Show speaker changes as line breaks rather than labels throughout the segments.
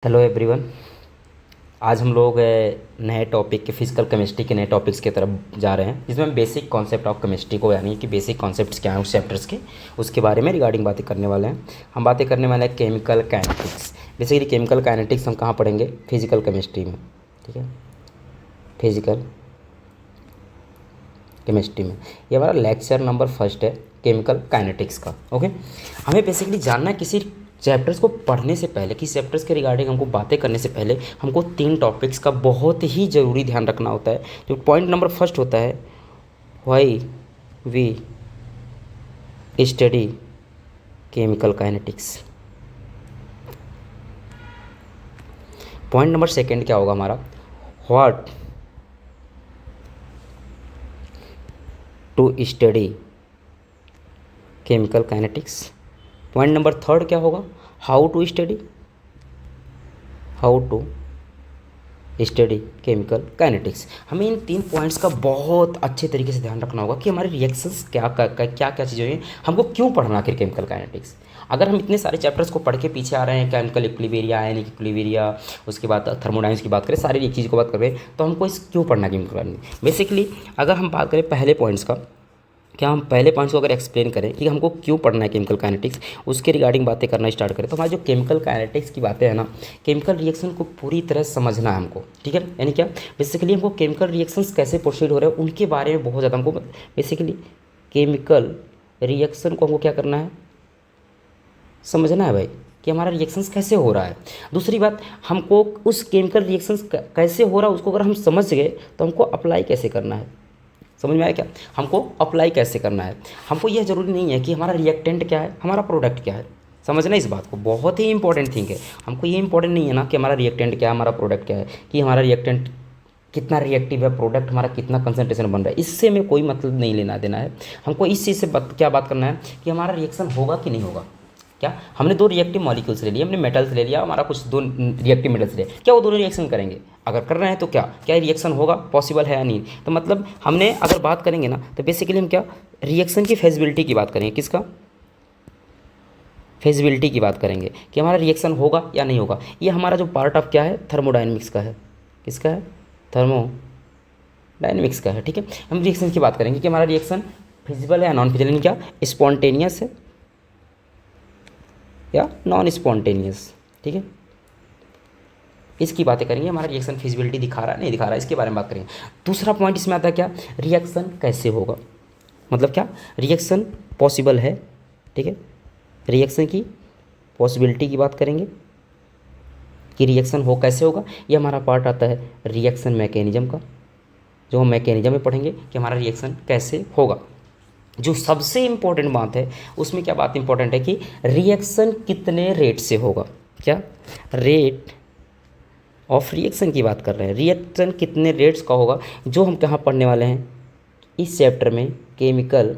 Hello everyone. आज हम लोग नए टॉपिक के फिजिकल केमिस्ट्री के नए टॉपिक्स की तरफ जा रहे हैं, जिसमें हम बेसिक कॉन्सेप्ट ऑफ केमिस्ट्री को, यानी कि बेसिक कॉन्सेप्ट्स क्या हैं उस चैप्टर्स के, उसके बारे में रिगार्डिंग बातें करने वाले हैं। हम बातें करने वाले हैं chemical kinetics. Basically chemical kinetics हम कहाँ पढ़ेंगे? फिजिकल केमिस्ट्री में। ठीक है, फिजिकल केमिस्ट्री में ये हमारा लेक्चर नंबर फर्स्ट है, केमिकल काइनेटिक्स का। ओके, हमें बेसिकली जानना है किसी चैप्टर्स को पढ़ने से पहले, किसी चैप्टर्स के रिगार्डिंग हमको बातें करने से पहले हमको 3 टॉपिक्स का बहुत ही ज़रूरी ध्यान रखना होता है। जो पॉइंट नंबर फर्स्ट होता है, why we study chemical kinetics. Point number second क्या होगा हमारा? What to study chemical kinetics. Point number third क्या होगा? How to study chemical kinetics. हमें इन 3 पॉइंट्स का बहुत अच्छे तरीके से ध्यान रखना होगा कि हमारे रिएक्शंस क्या क्या चीज़ें हैं, हमको क्यों पढ़ना आखिर केमिकल काइनेटिक्स। अगर हम इतने सारे चैप्टर्स को पढ़ के पीछे आ रहे हैं, केमिकल इक्विलिब्रियम, आयनिक इक्विलिब्रियम, उसके बाद थर्मोडायनेमिक्स की बात करें, सारी एक चीज़ को बात करें, तो हमको इस क्यों पढ़ना केमिकल काइनेटिक्स। बेसिकली अगर हम बात करें पहले पॉइंट्स का, क्या हम पहले पॉइंट्स को अगर एक्सप्लेन करें कि हमको क्यों पढ़ना है केमिकल काइनेटिक्स, उसके रिगार्डिंग बातें करना स्टार्ट करें, तो हमारी जो केमिकल काइनेटिक्स की बातें हैं ना, केमिकल रिएक्शन को पूरी तरह समझना है हमको। ठीक है, यानी क्या, बेसिकली हमको केमिकल रिएक्शंस कैसे प्रोसीड हो रहे हैं उनके बारे में बहुत ज़्यादा हमको बेसिकली केमिकल रिएक्शन को हमको क्या करना है, समझना है भाई, कि हमारा रिएक्शंस कैसे हो रहा है। दूसरी बात, हमको उस केमिकल रिएक्शंस कैसे हो रहा है उसको अगर हम समझ गए तो हमको अप्लाई कैसे करना है। समझ में आया क्या? हमको अप्लाई कैसे करना है। हमको यह ज़रूरी नहीं है कि हमारा रिएक्टेंट क्या है, हमारा प्रोडक्ट क्या है। समझना इस बात को, बहुत ही इंपॉर्टेंट थिंग है। हमको ये इंपॉर्टेंट नहीं है ना कि हमारा रिएक्टेंट क्या है, हमारा प्रोडक्ट क्या है, कि हमारा रिएक्टेंट कितना रिएक्टिव है, प्रोडक्ट हमारा कितना कंसंट्रेशन बन रहा है, इससे में कोई मतलब नहीं लेना देना है। हमको इस चीज़ से क्या बात करना है कि हमारा रिएक्शन होगा कि नहीं होगा। क्या हमने 2 रिएक्टिव मॉलिक्यूल्स ले लिए, हमने मेटल्स ले लिया, हमारा कुछ 2 रिएक्टिव मेटल्स ले, क्या वो दोनों रिएक्शन करेंगे? अगर कर रहे हैं तो क्या क्या रिएक्शन होगा, पॉसिबल है या नहीं? तो मतलब हमने अगर बात करेंगे ना, तो बेसिकली हम क्या रिएक्शन की फेजिबिलिटी की बात करेंगे। किसका? फेजिबिलिटी की बात करेंगे कि हमारा रिएक्शन होगा या नहीं होगा। ये हमारा जो पार्ट ऑफ क्या है, थर्मोडाइनमिक्स का है। किसका है? थर्मोडाइनमिक्स का है। ठीक है, हम रिएक्शन की बात करेंगे कि हमारा रिएक्शन फिजिबल है या नॉन फिजिबल, क्या स्पॉन्टेनियस है या नॉन स्पॉन्टेनियस। ठीक है, इसकी बातें करेंगे। हमारा रिएक्शन फिजिबिलिटी दिखा रहा है नहीं दिखा रहा है, इसके बारे में बात करेंगे। दूसरा पॉइंट इसमें आता है क्या, रिएक्शन कैसे होगा, मतलब क्या रिएक्शन पॉसिबल है। ठीक है, रिएक्शन की पॉसिबिलिटी की बात करेंगे कि रिएक्शन हो कैसे होगा। ये हमारा पार्ट आता है रिएक्शन मैकेनिज्म का, जो हम मैकेनिज्म में पढ़ेंगे कि हमारा रिएक्शन कैसे होगा। जो सबसे इम्पोर्टेंट बात है उसमें क्या बात इंपॉर्टेंट है कि रिएक्शन कितने रेट से होगा। क्या रेट ऑफ रिएक्शन की बात कर रहे हैं, रिएक्शन कितने रेट्स का होगा, जो हम कहाँ पढ़ने वाले हैं इस चैप्टर में, केमिकल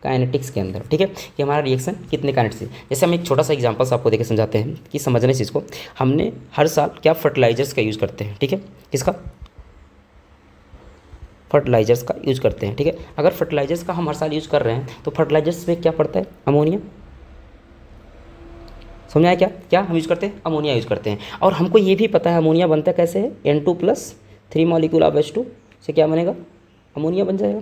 काइनेटिक्स के अंदर। ठीक है, कि हमारा रिएक्शन कितने काइनेटिक्स है। जैसे हम एक छोटा सा एग्जांपल आपको देके समझाते हैं कि समझने इस चीज़ को। हमने हर साल क्या फर्टिलाइजर्स का यूज़ करते हैं। ठीक है, किसका? फर्टिलाइजर्स का यूज़ करते हैं। ठीक है, अगर फर्टिलाइजर्स का हम हर साल यूज़ कर रहे हैं तो फर्टिलाइजर्स में क्या पड़ता है? अमोनिया। समझ आया क्या? क्या हम यूज़ करते हैं? अमोनिया यूज़ करते हैं। और हमको ये भी पता है अमोनिया बनता कैसे है, N2+3 मॉलिक्यूल ऑफ H2 से क्या बनेगा? अमोनिया बन जाएगा।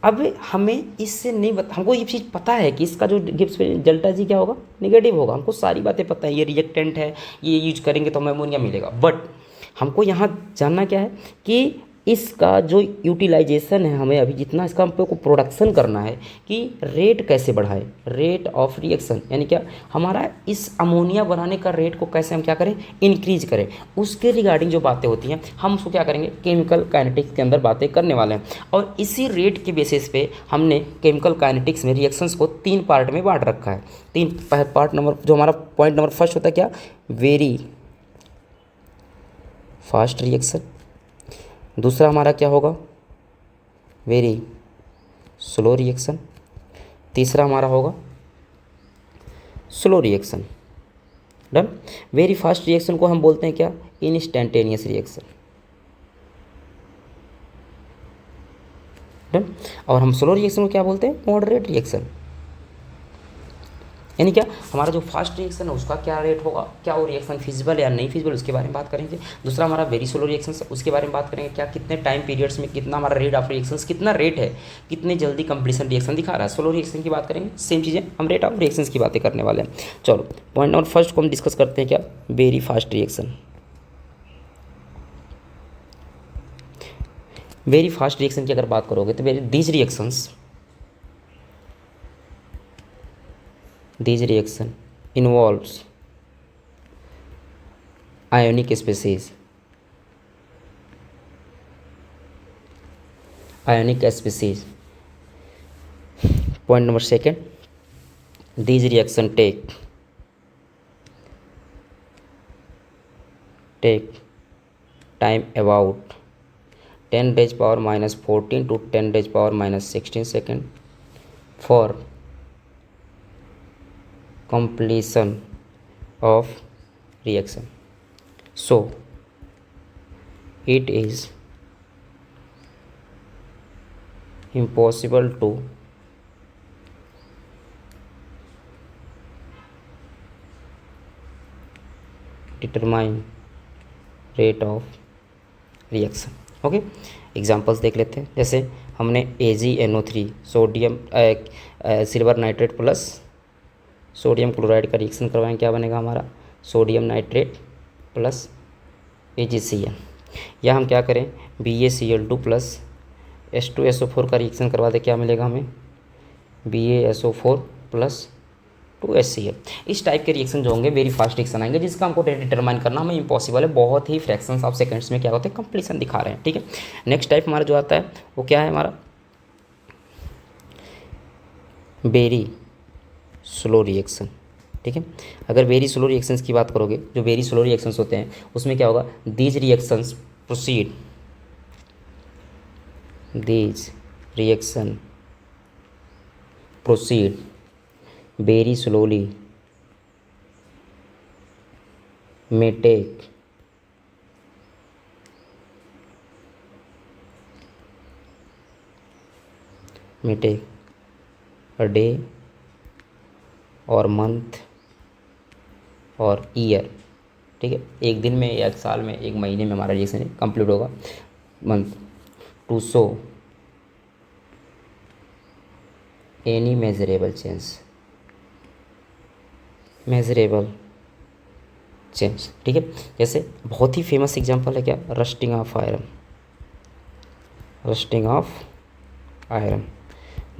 अब हमें इससे नहीं हमको ये चीज़ पता है कि इसका जो गिब्स डेल्टा जी क्या होगा, नेगेटिव होगा। हमको सारी बातें पता है, ये रिएक्टेंट है, ये यूज करेंगे तो हमें अमोनिया मिलेगा। बट हमको यहाँ जानना क्या है कि इसका जो यूटिलाइजेशन है, हमें अभी जितना इसका हमको प्रोडक्शन करना है, कि रेट कैसे बढ़ाए, रेट ऑफ रिएक्शन, यानी क्या हमारा इस अमोनिया बनाने का रेट को कैसे हम क्या करें, इंक्रीज करें। उसके रिगार्डिंग जो बातें होती हैं हम उसको क्या करेंगे, केमिकल काइनेटिक्स के अंदर बातें करने वाले हैं। और इसी रेट के बेसिस पे हमने केमिकल काइनेटिक्स में रिएक्शंस को 3 पार्ट में बांट रखा है। 3 पार्ट नंबर, जो हमारा पॉइंट नंबर फर्स्ट होता है क्या, वेरी फास्ट रिएक्शन। दूसरा हमारा क्या होगा, वेरी स्लो रिएक्शन। तीसरा हमारा होगा slow reaction. Done. Very fast reaction को हम बोलते हैं क्या, इंस्टेंटेनियस रिएक्शन। डन। और हम स्लो रिएक्शन को क्या बोलते हैं, मॉडरेट रिएक्शन। यानी क्या, हमारा जो फास्ट रिएक्शन है उसका क्या रेट होगा, क्या वो रिएक्शन फिजिबल है या नहीं फिजिबल, उसके बारे में बात करेंगे। दूसरा हमारा वेरी स्लो रिएक्शन, उसके बारे में बात करेंगे, क्या कितने टाइम पीरियड्स में कितना हमारा रेट ऑफ रिएक्शन, कितना रेट है, कितने जल्दी कंप्लीशन रिएक्शन दिखा रहा है। स्लो रिएक्शन की बात करेंगे, सेम चीज़ें हम रेट ऑफ रिएक्शन की बातें करने वाले हैं। चलो पॉइंट नंबर फर्स्ट को हम डिस्कस करते हैं, क्या very fast reaction. Very fast reaction की अगर बात करोगे तो these reaction involves ionic species, point number second, these reaction take time about 10 raised power minus 14 to 10 raised power minus 16 second for completion of reaction. So it is impossible to determine rate of reaction. Okay, examples देख लेते हैं। जैसे हमने AgNO3 sodium silver nitrate plus sodium chloride का reaction करवाएं, क्या बनेगा हमारा सोडियम नाइट्रेट प्लस AgCl। या हम क्या करें BaCl2 प्लस H2SO4 का रिएक्शन करवा दे, क्या मिलेगा हमें BaSO4 प्लस 2HCl। इस टाइप के रिएक्शन जो होंगे वेरी फास्ट रिएक्शन आएंगे, जिसका हमको डिटरमाइन करना हमें इम्पॉसिबल है। बहुत ही फ्रैक्शंस ऑफ सेकंड्स में क्या होते हैं, कंप्लीशन दिखा रहे हैं। ठीक है, नेक्स्ट टाइप हमारा जो आता है वो क्या है हमारा वेरी स्लो रिएक्शन। ठीक है, अगर वेरी स्लो रिएक्शंस की बात करोगे, जो वेरी स्लो रिएक्शंस होते हैं उसमें क्या होगा, these reaction proceed very slowly, may take a day और मंथ और ईयर। ठीक है, एक दिन में या एक साल में, एक महीने में हमारा रिएक्शन कंप्लीट होगा। Month to show any measurable change. ठीक है, जैसे बहुत ही फेमस एग्जांपल है क्या, रस्टिंग ऑफ आयरन।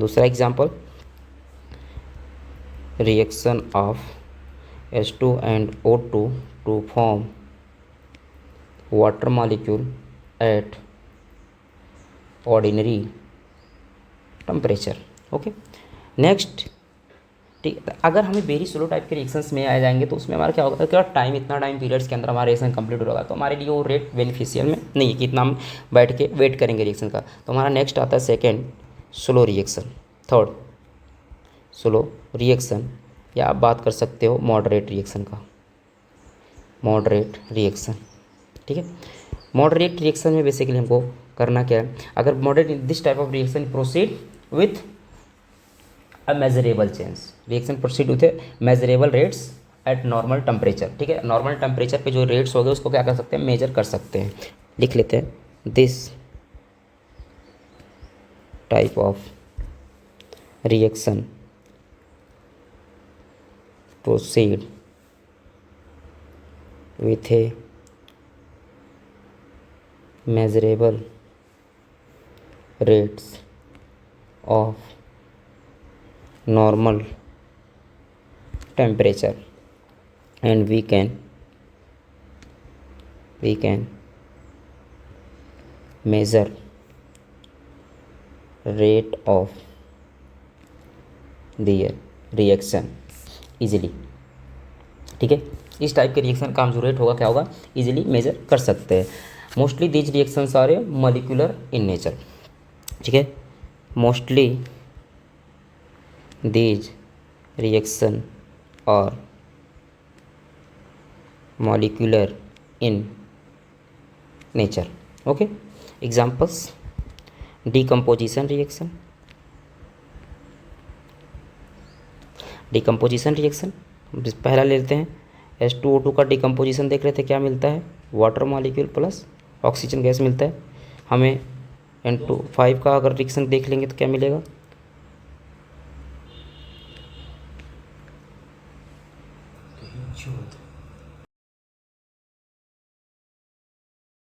दूसरा example reaction of H2 and O2 to form water molecule at ordinary temperature। Okay, next. ठीक है, अगर हमें वेरी स्लो टाइप के रिएक्शंस में आ जाएंगे तो उसमें हमारा क्या होगा, क्या टाइम, इतना टाइम पीरियड्स के अंदर हमारा रिएक्शन कंप्लीट होगा, तो हमारे लिए वो रेट बेनिफिशियल में नहीं है कि इतना हम बैठ के वेट करेंगे रिएक्शन का। तो हमारा नेक्स्ट आता है second slow reaction, third slow reaction, या आप बात कर सकते हो मॉडरेट रिएक्शन का, मॉडरेट रिएक्शन। ठीक है, मॉडरेट रिएक्शन में बेसिकली हमको करना क्या है, अगर moderate this type of reaction proceed with a measurable change, reaction proceed with measurable rates eight normal temperature. ठीक है, नॉर्मल टेम्परेचर पे जो रेट्स हो गए उसको क्या कर सकते हैं, मेजर कर सकते हैं। लिख लेते हैं, this type of reaction proceed with a measurable rates of normal temperature, and we can measure rate of the reaction easily। ठीक है, इस टाइप के रिएक्शन का हम जो रेट होगा क्या होगा, इजीली मेजर कर सकते हैं। Mostly these reactions are molecular in nature. ठीक है, mostly these reaction are molecular in nature. Okay, examples decomposition reaction, decomposition reaction पहला ले लेते हैं। H2O2 का डिकम्पोजिशन देख रहे थे, क्या मिलता है, water molecule plus oxygen gas मिलता है। हमें N2 5 का अगर रिएक्शन देख लेंगे तो क्या मिलेगा,